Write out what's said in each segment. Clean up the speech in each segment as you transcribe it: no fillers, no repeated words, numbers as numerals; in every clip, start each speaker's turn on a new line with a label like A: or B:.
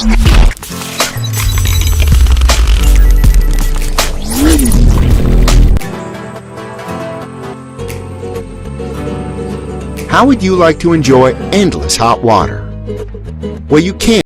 A: How would you like to enjoy endless hot water? Well, you can.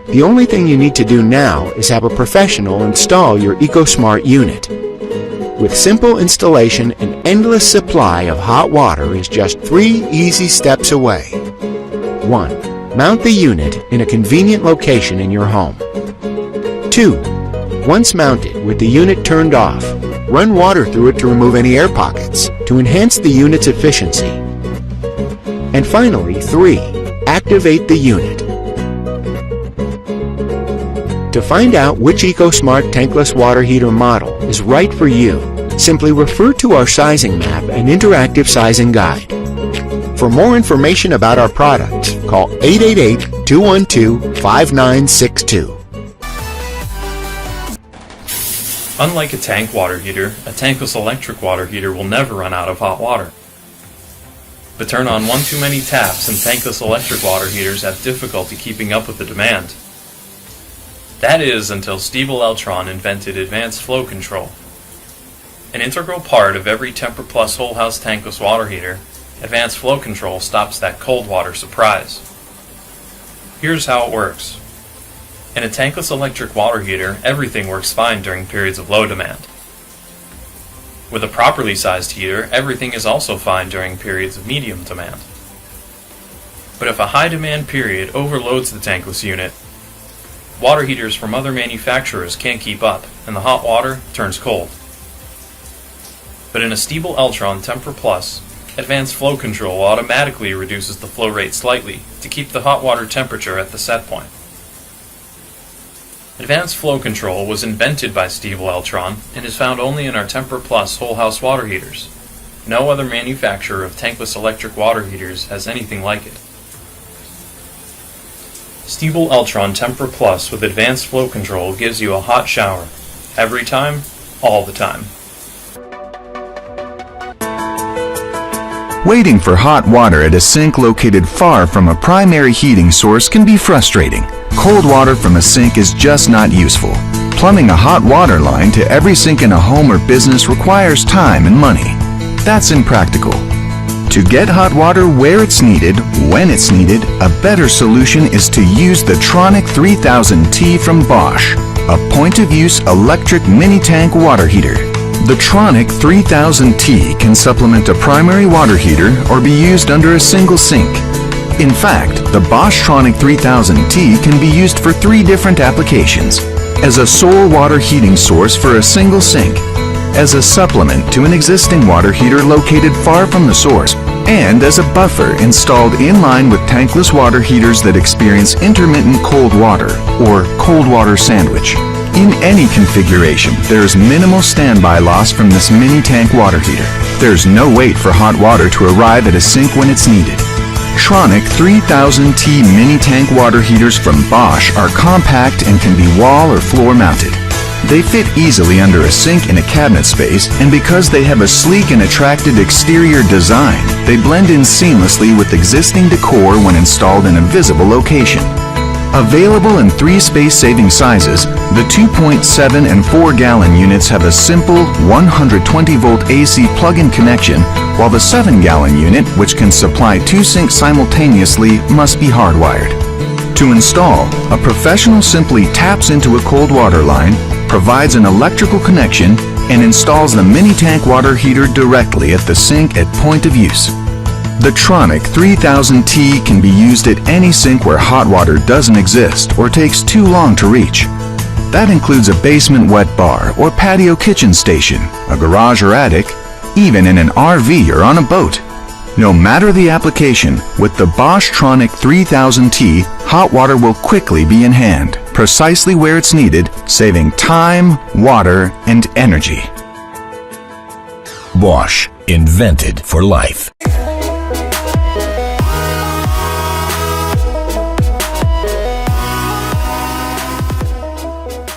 A: The only thing you need to do now is have a professional install your EcoSmart unit. With simple installation, an endless supply of hot water is just 3 easy steps away. 1. Mount the unit in a convenient location in your home. 2. Once mounted with the unit turned off, run water through it to remove any air pockets to enhance the unit's efficiency. And finally, 3. Activate the unit. To find out which EcoSmart tankless water heater model is right for you, simply refer to our sizing map and interactive sizing guide. For more information about our products, call 888-212-5962.
B: Unlike a tank water heater, a tankless electric water heater will never run out of hot water. But turn on one too many taps and tankless electric water heaters have difficulty keeping up with the demand. That is until Stiebel Eltron invented advanced flow control. An integral part of every Tempra Plus whole house tankless water heater, advanced flow control stops that cold water surprise. Here's how it works. In a tankless electric water heater, everything works fine during periods of low demand. With a properly sized heater, everything is also fine during periods of medium demand. But if a high demand period overloads the tankless unit, water heaters from other manufacturers can't keep up, and the hot water turns cold. But in a Stiebel Eltron Tempra Plus, advanced flow control automatically reduces the flow rate slightly to keep the hot water temperature at the set point. Advanced flow control was invented by Stiebel Eltron and is found only in our Tempra Plus whole house water heaters. No other manufacturer of tankless electric water heaters has anything like it. Stiebel Eltron Tempra Plus with advanced flow control gives you a hot shower. Every time, all the time.
C: Waiting for hot water at a sink located far from a primary heating source can be frustrating. Cold water from a sink is just not useful. Plumbing a hot water line to every sink in a home or business requires time and money. That's impractical. To get hot water where it's needed, when it's needed, a better solution is to use the Tronic 3000T from Bosch, a point-of-use electric mini-tank water heater. The Tronic 3000T can supplement a primary water heater or be used under a single sink. In fact, the Bosch Tronic 3000T can be used for 3 different applications: as a sole water heating source for a single sink, as a supplement to an existing water heater located far from the source, and as a buffer installed in line with tankless water heaters that experience intermittent cold water. or cold water sandwich. In any configuration, there is minimal standby loss from this mini tank water heater. There's no wait for hot water to arrive at a sink when it's needed. Tronic 3000T mini tank water heaters from Bosch are compact and can be wall or floor mounted. They fit easily under a sink in a cabinet space, and because they have a sleek and attractive exterior design, they blend in seamlessly with existing decor when installed in a visible location. Available in 3 space-saving sizes, the 2.7 and 4-gallon units have a simple 120-volt AC plug-in connection, while the 7-gallon unit, which can supply 2 sinks simultaneously, must be hardwired. To install, a professional simply taps into a cold water line, provides an electrical connection, and installs the mini tank water heater directly at the sink at point of use. The Tronic 3000T can be used at any sink where hot water doesn't exist or takes too long to reach. That includes a basement wet bar or patio kitchen station, a garage or attic, even in an RV or on a boat. No matter the application, with the Bosch Tronic 3000T, hot water will quickly be in hand, precisely where it's needed, saving time, water, and energy.
D: Bosch, invented for life.